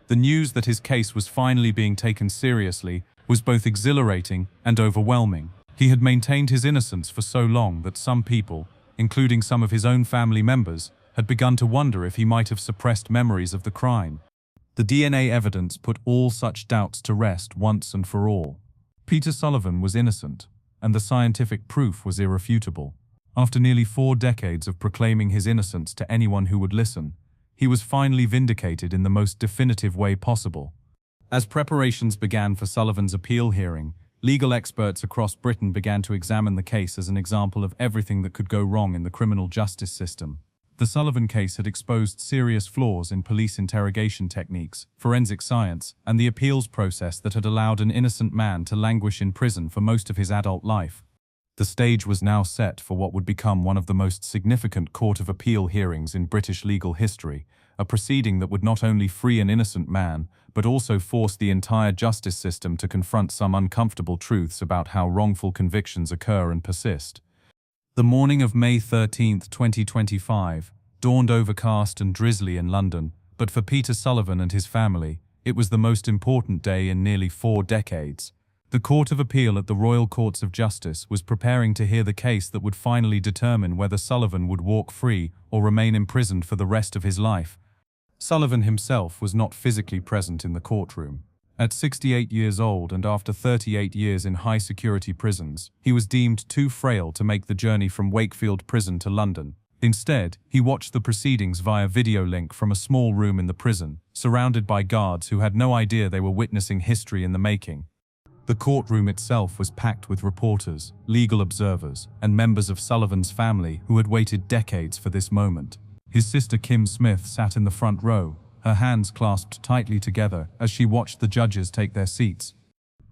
the news that his case was finally being taken seriously was both exhilarating and overwhelming. He had maintained his innocence for so long that some people, including some of his own family members, had begun to wonder if he might have suppressed memories of the crime. The DNA evidence put all such doubts to rest once and for all. Peter Sullivan was innocent, and the scientific proof was irrefutable. After nearly 4 decades of proclaiming his innocence to anyone who would listen, he was finally vindicated in the most definitive way possible. As preparations began for Sullivan's appeal hearing, legal experts across Britain began to examine the case as an example of everything that could go wrong in the criminal justice system. The Sullivan case had exposed serious flaws in police interrogation techniques, forensic science, and the appeals process that had allowed an innocent man to languish in prison for most of his adult life. The stage was now set for what would become one of the most significant Court of Appeal hearings in British legal history, a proceeding that would not only free an innocent man, but also force the entire justice system to confront some uncomfortable truths about how wrongful convictions occur and persist. The morning of May 13, 2025, dawned overcast and drizzly in London, but for Peter Sullivan and his family, it was the most important day in nearly 4 decades. The Court of Appeal at the Royal Courts of Justice was preparing to hear the case that would finally determine whether Sullivan would walk free or remain imprisoned for the rest of his life. Sullivan himself was not physically present in the courtroom. At 68 years old and after 38 years in high-security prisons, he was deemed too frail to make the journey from Wakefield Prison to London. Instead, he watched the proceedings via video link from a small room in the prison, surrounded by guards who had no idea they were witnessing history in the making. The courtroom itself was packed with reporters, legal observers, and members of Sullivan's family who had waited decades for this moment. His sister Kim Smith sat in the front row, her hands clasped tightly together as she watched the judges take their seats.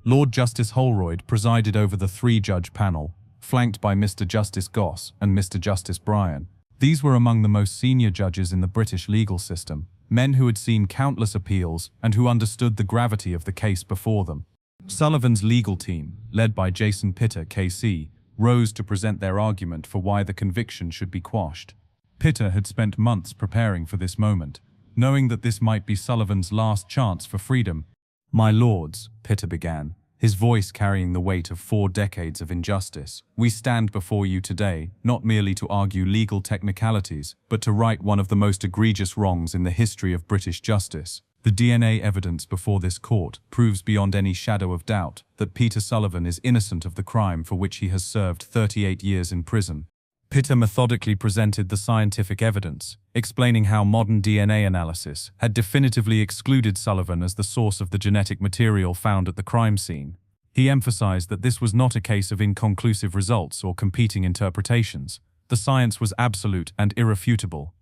Lord Justice Holroyd presided over the 3-judge panel, flanked by Mr. Justice Goss and Mr. Justice Bryan. These were among the most senior judges in the British legal system, men who had seen countless appeals and who understood the gravity of the case before them. Sullivan's legal team, led by Jason Pitter, KC, rose to present their argument for why the conviction should be quashed. Pitter had spent months preparing for this moment, knowing that this might be Sullivan's last chance for freedom. "My lords," Pitter began, his voice carrying the weight of 4 decades of injustice, "we stand before you today, not merely to argue legal technicalities, but to right one of the most egregious wrongs in the history of British justice. The DNA evidence before this court proves beyond any shadow of doubt that Peter Sullivan is innocent of the crime for which he has served 38 years in prison." Pitter methodically presented the scientific evidence, explaining how modern DNA analysis had definitively excluded Sullivan as the source of the genetic material found at the crime scene. He emphasized that this was not a case of inconclusive results or competing interpretations. The science was absolute and irrefutable.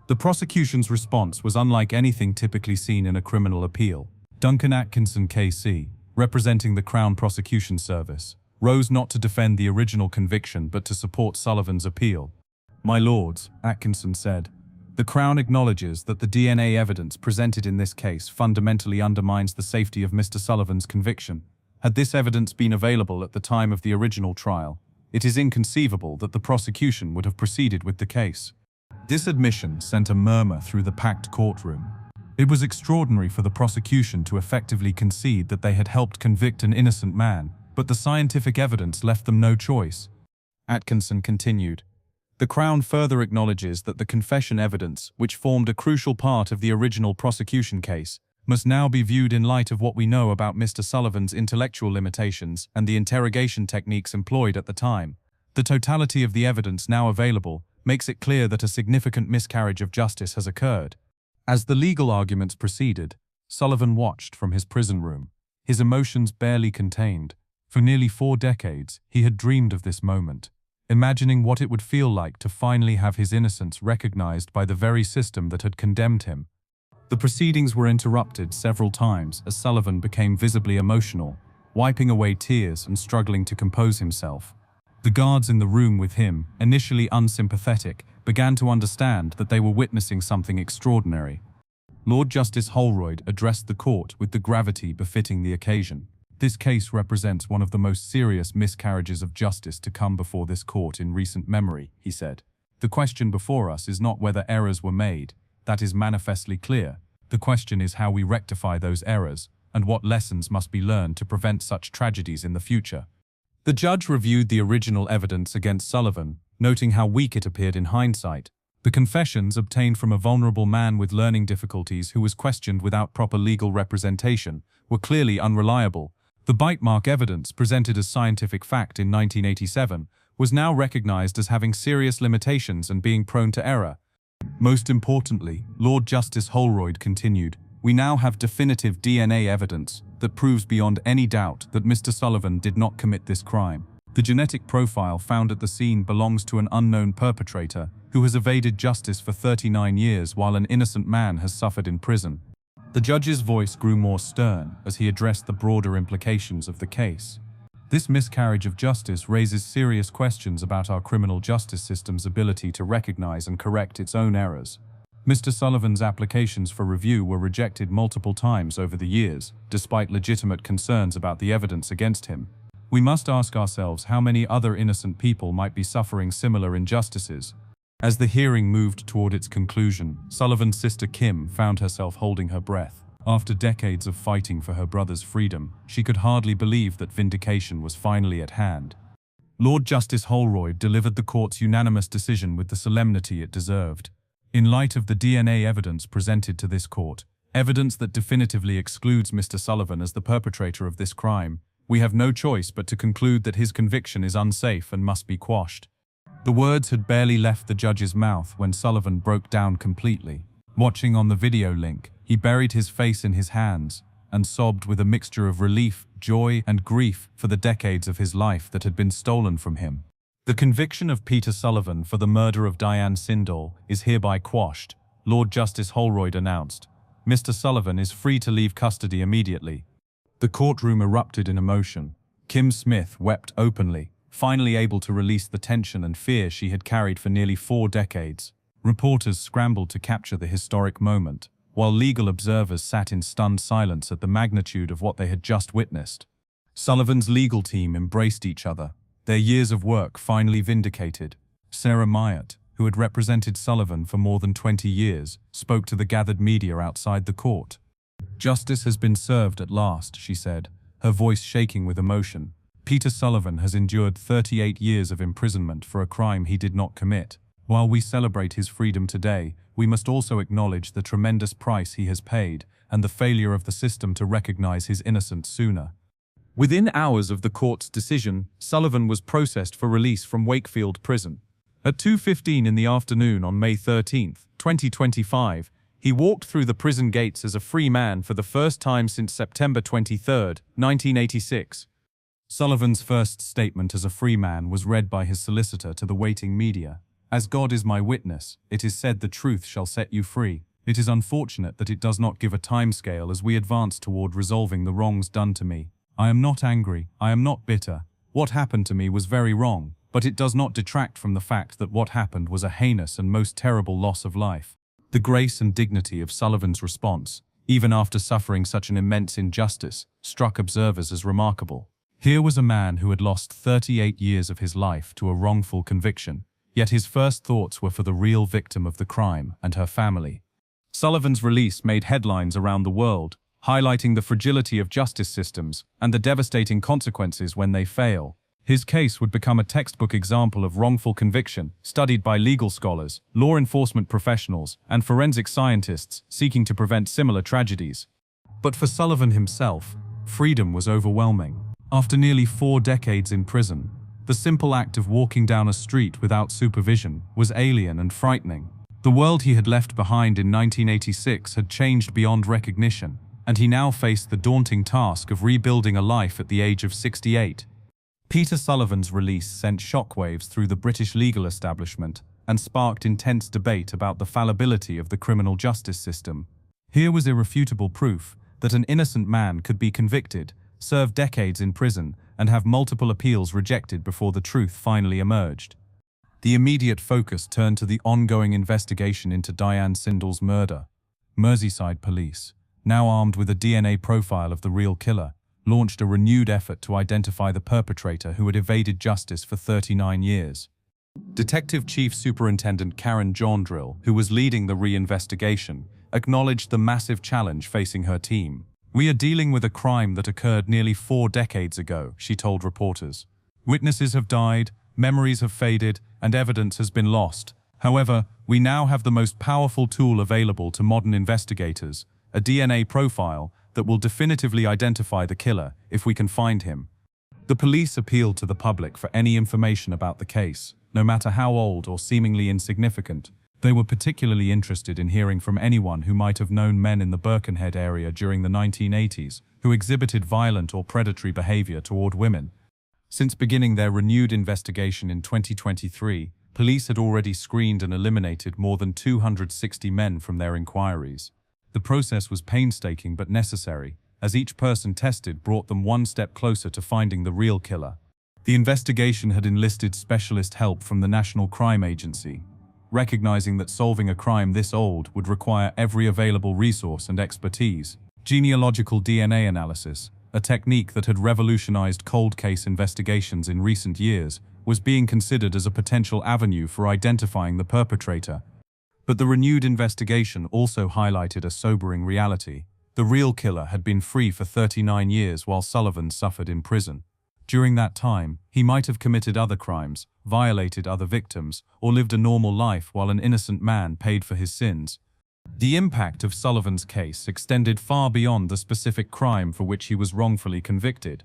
The prosecution's response was unlike anything typically seen in a criminal appeal. Duncan Atkinson KC, representing the Crown Prosecution Service, rose not to defend the original conviction but to support Sullivan's appeal. "My lords," Atkinson said, "the Crown acknowledges that the DNA evidence presented in this case fundamentally undermines the safety of Mr. Sullivan's conviction. Had this evidence been available at the time of the original trial, it is inconceivable that the prosecution would have proceeded with the case." This admission sent a murmur through the packed courtroom. It was extraordinary for the prosecution to effectively concede that they had helped convict an innocent man, but the scientific evidence left them no choice. Atkinson continued, "The Crown further acknowledges that the confession evidence, which formed a crucial part of the original prosecution case, must now be viewed in light of what we know about Mr. Sullivan's intellectual limitations and the interrogation techniques employed at the time. The totality of the evidence now available makes it clear that a significant miscarriage of justice has occurred." As the legal arguments proceeded, Sullivan watched from his prison room, his emotions barely contained. For nearly 4 decades, he had dreamed of this moment. imagining what it would feel like to finally have his innocence recognized by the very system that had condemned him. The proceedings were interrupted several times as Sullivan became visibly emotional, wiping away tears and struggling to compose himself. The guards in the room with him, initially unsympathetic, began to understand that they were witnessing something extraordinary. Lord Justice Holroyd addressed the court with the gravity befitting the occasion. This case represents one of the most serious miscarriages of justice to come before this court in recent memory, he said. The question before us is not whether errors were made. That is manifestly clear. The question is how we rectify those errors, and what lessons must be learned to prevent such tragedies in the future. The judge reviewed the original evidence against Sullivan, noting how weak it appeared in hindsight. The confessions obtained from a vulnerable man with learning difficulties who was questioned without proper legal representation were clearly unreliable. The bite mark evidence presented as scientific fact in 1987 was now recognized as having serious limitations and being prone to error. Most importantly, Lord Justice Holroyd continued, we now have definitive DNA evidence that proves beyond any doubt that Mr. Sullivan did not commit this crime. The genetic profile found at the scene belongs to an unknown perpetrator who has evaded justice for 39 years while an innocent man has suffered in prison. The judge's voice grew more stern as he addressed the broader implications of the case. This miscarriage of justice raises serious questions about our criminal justice system's ability to recognize and correct its own errors. Mr. Sullivan's applications for review were rejected multiple times over the years, despite legitimate concerns about the evidence against him. We must ask ourselves how many other innocent people might be suffering similar injustices. As the hearing moved toward its conclusion, Sullivan's sister Kim found herself holding her breath. After decades of fighting for her brother's freedom, she could hardly believe that vindication was finally at hand. Lord Justice Holroyd delivered the court's unanimous decision with the solemnity it deserved. In light of the DNA evidence presented to this court, evidence that definitively excludes Mr. Sullivan as the perpetrator of this crime, we have no choice but to conclude that his conviction is unsafe and must be quashed. The words had barely left the judge's mouth when Sullivan broke down completely. Watching on the video link, he buried his face in his hands and sobbed with a mixture of relief, joy, and grief for the decades of his life that had been stolen from him. The conviction of Peter Sullivan for the murder of Diane Sindall is hereby quashed, Lord Justice Holroyd announced. Mr. Sullivan is free to leave custody immediately. The courtroom erupted in emotion. Kim Smith wept openly, finally able to release the tension and fear she had carried for nearly 4 decades. Reporters scrambled to capture the historic moment, while legal observers sat in stunned silence at the magnitude of what they had just witnessed. Sullivan's legal team embraced each other, their years of work finally vindicated. Sarah Myatt, who had represented Sullivan for more than 20 years, spoke to the gathered media outside the court. Justice has been served at last, she said, her voice shaking with emotion. Peter Sullivan has endured 38 years of imprisonment for a crime he did not commit. While we celebrate his freedom today, we must also acknowledge the tremendous price he has paid and the failure of the system to recognize his innocence sooner. Within hours of the court's decision, Sullivan was processed for release from Wakefield Prison. At 2:15 in the afternoon on May 13, 2025, he walked through the prison gates as a free man for the first time since September 23, 1986. Sullivan's first statement as a free man was read by his solicitor to the waiting media. As God is my witness, it is said the truth shall set you free. It is unfortunate that it does not give a timescale as we advance toward resolving the wrongs done to me. I am not angry, I am not bitter. What happened to me was very wrong, but it does not detract from the fact that what happened was a heinous and most terrible loss of life. The grace and dignity of Sullivan's response, even after suffering such an immense injustice, struck observers as remarkable. Here was a man who had lost 38 years of his life to a wrongful conviction, yet his first thoughts were for the real victim of the crime and her family. Sullivan's release made headlines around the world, highlighting the fragility of justice systems and the devastating consequences when they fail. His case would become a textbook example of wrongful conviction, studied by legal scholars, law enforcement professionals, and forensic scientists seeking to prevent similar tragedies. But for Sullivan himself, freedom was overwhelming. After nearly 4 decades in prison, the simple act of walking down a street without supervision was alien and frightening. The world he had left behind in 1986 had changed beyond recognition, and he now faced the daunting task of rebuilding a life at the age of 68. Peter Sullivan's release sent shockwaves through the British legal establishment and sparked intense debate about the fallibility of the criminal justice system. Here was irrefutable proof that an innocent man could be convicted, serve decades in prison, and have multiple appeals rejected before the truth finally emerged. The immediate focus turned to the ongoing investigation into Diane Sindall's murder. Merseyside police, now armed with a DNA profile of the real killer, launched a renewed effort to identify the perpetrator who had evaded justice for 39 years. Detective Chief Superintendent Karen Jondrill, who was leading the re-investigation, acknowledged the massive challenge facing her team. "We are dealing with a crime that occurred nearly 4 decades ago," she told reporters. "Witnesses have died, memories have faded, and evidence has been lost. However, we now have the most powerful tool available to modern investigators, a DNA profile that will definitively identify the killer if we can find him." The police appealed to the public for any information about the case, no matter how old or seemingly insignificant. They were particularly interested in hearing from anyone who might have known men in the Birkenhead area during the 1980s who exhibited violent or predatory behavior toward women. Since beginning their renewed investigation in 2023, police had already screened and eliminated more than 260 men from their inquiries. The process was painstaking but necessary, as each person tested brought them one step closer to finding the real killer. The investigation had enlisted specialist help from the National Crime Agency, recognizing that solving a crime this old would require every available resource and expertise. Genealogical DNA analysis, a technique that had revolutionized cold case investigations in recent years, was being considered as a potential avenue for identifying the perpetrator. But the renewed investigation also highlighted a sobering reality. The real killer had been free for 39 years while Sullivan suffered in prison. During that time, he might have committed other crimes, violated other victims, or lived a normal life while an innocent man paid for his sins. The impact of Sullivan's case extended far beyond the specific crime for which he was wrongfully convicted.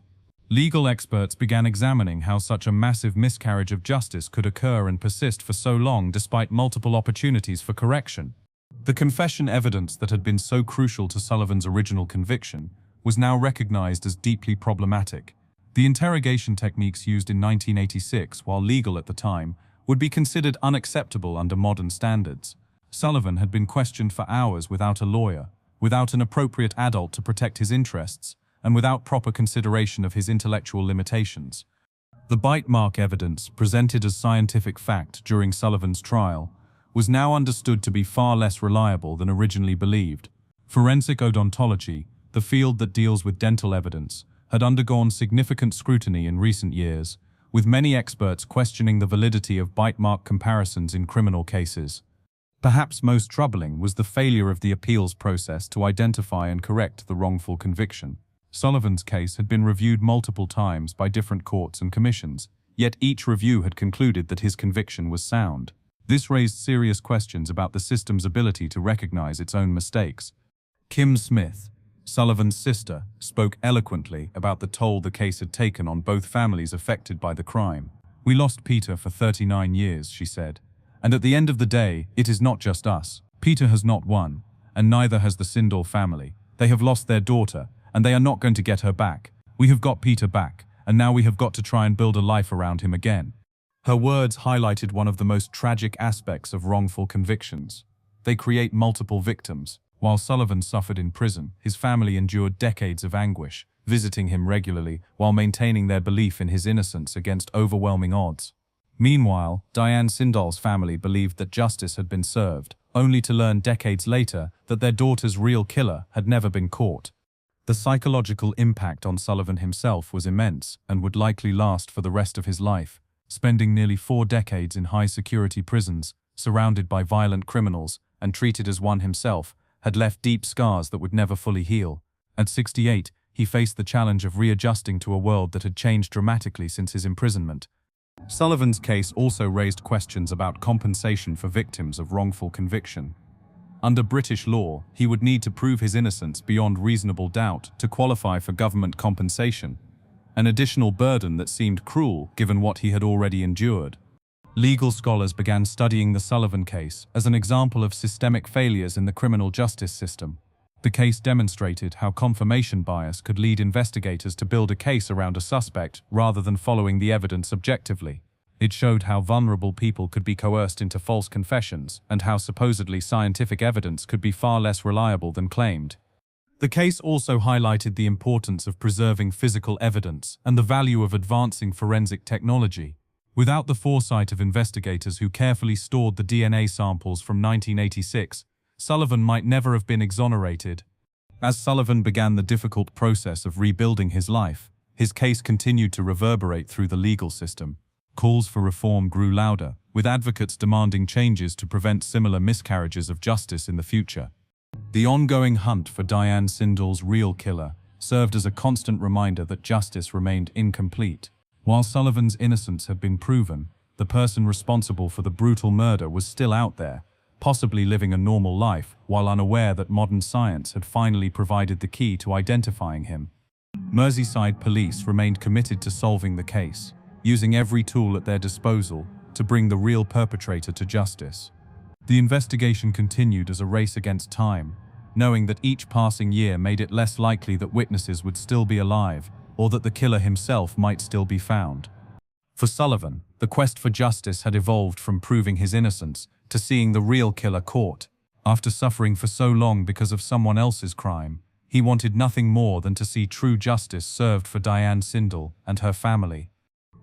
Legal experts began examining how such a massive miscarriage of justice could occur and persist for so long despite multiple opportunities for correction. The confession evidence that had been so crucial to Sullivan's original conviction was now recognized as deeply problematic. The interrogation techniques used in 1986, while legal at the time, would be considered unacceptable under modern standards. Sullivan had been questioned for hours without a lawyer, without an appropriate adult to protect his interests, and without proper consideration of his intellectual limitations. The bite mark evidence, presented as scientific fact during Sullivan's trial, was now understood to be far less reliable than originally believed. Forensic odontology, the field that deals with dental evidence, had undergone significant scrutiny in recent years, with many experts questioning the validity of bite mark comparisons in criminal cases. Perhaps most troubling was the failure of the appeals process to identify and correct the wrongful conviction. Sullivan's case had been reviewed multiple times by different courts and commissions, yet each review had concluded that his conviction was sound. This raised serious questions about the system's ability to recognize its own mistakes. Kim Smith, Sullivan's sister, spoke eloquently about the toll the case had taken on both families affected by the crime. "We lost Peter for 39 years, she said. "And at the end of the day, it is not just us. Peter has not won, and neither has the Sindall family. They have lost their daughter, and they are not going to get her back. We have got Peter back, and now we have got to try and build a life around him again." Her words highlighted one of the most tragic aspects of wrongful convictions. They create multiple victims. While Sullivan suffered in prison, his family endured decades of anguish, visiting him regularly while maintaining their belief in his innocence against overwhelming odds. Meanwhile, Diane Sindall's family believed that justice had been served, only to learn decades later that their daughter's real killer had never been caught. The psychological impact on Sullivan himself was immense and would likely last for the rest of his life. Spending nearly 4 decades in high-security prisons, surrounded by violent criminals, and treated as one himself, had left deep scars that would never fully heal. At 68, he faced the challenge of readjusting to a world that had changed dramatically since his imprisonment. Sullivan's case also raised questions about compensation for victims of wrongful conviction. Under British law, he would need to prove his innocence beyond reasonable doubt to qualify for government compensation, an additional burden that seemed cruel given what he had already endured. Legal scholars began studying the Sullivan case as an example of systemic failures in the criminal justice system. The case demonstrated how confirmation bias could lead investigators to build a case around a suspect rather than following the evidence objectively. It showed how vulnerable people could be coerced into false confessions and how supposedly scientific evidence could be far less reliable than claimed. The case also highlighted the importance of preserving physical evidence and the value of advancing forensic technology. Without the foresight of investigators who carefully stored the DNA samples from 1986, Sullivan might never have been exonerated. As Sullivan began the difficult process of rebuilding his life, his case continued to reverberate through the legal system. Calls for reform grew louder, with advocates demanding changes to prevent similar miscarriages of justice in the future. The ongoing hunt for Diane Sindall's real killer served as a constant reminder that justice remained incomplete. While Sullivan's innocence had been proven, the person responsible for the brutal murder was still out there, possibly living a normal life while unaware that modern science had finally provided the key to identifying him. Merseyside police remained committed to solving the case, using every tool at their disposal to bring the real perpetrator to justice. The investigation continued as a race against time, knowing that each passing year made it less likely that witnesses would still be alive or that the killer himself might still be found. For Sullivan, the quest for justice had evolved from proving his innocence to seeing the real killer caught. After suffering for so long because of someone else's crime, he wanted nothing more than to see true justice served for Diane Sindall and her family.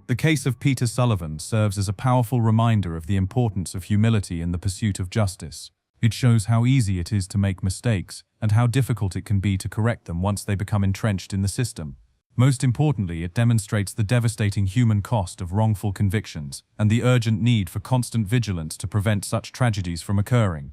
The case of Peter Sullivan serves as a powerful reminder of the importance of humility in the pursuit of justice. It shows how easy it is to make mistakes and how difficult it can be to correct them once they become entrenched in the system. Most importantly, it demonstrates the devastating human cost of wrongful convictions and the urgent need for constant vigilance to prevent such tragedies from occurring.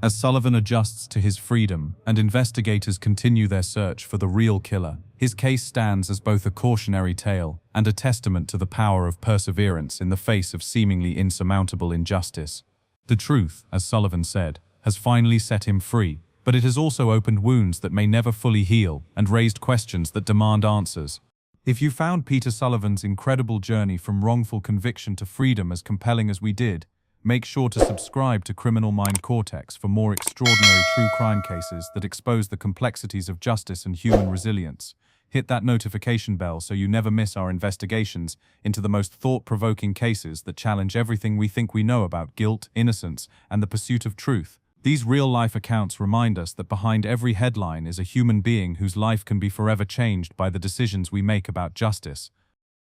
As Sullivan adjusts to his freedom and investigators continue their search for the real killer, his case stands as both a cautionary tale and a testament to the power of perseverance in the face of seemingly insurmountable injustice. The truth, as Sullivan said, has finally set him free, but it has also opened wounds that may never fully heal and raised questions that demand answers. If you found Peter Sullivan's incredible journey from wrongful conviction to freedom as compelling as we did, make sure to subscribe to Criminal Mind Cortex for more extraordinary true crime cases that expose the complexities of justice and human resilience. Hit that notification bell so you never miss our investigations into the most thought-provoking cases that challenge everything we think we know about guilt, innocence, and the pursuit of truth. These real-life accounts remind us that behind every headline is a human being whose life can be forever changed by the decisions we make about justice.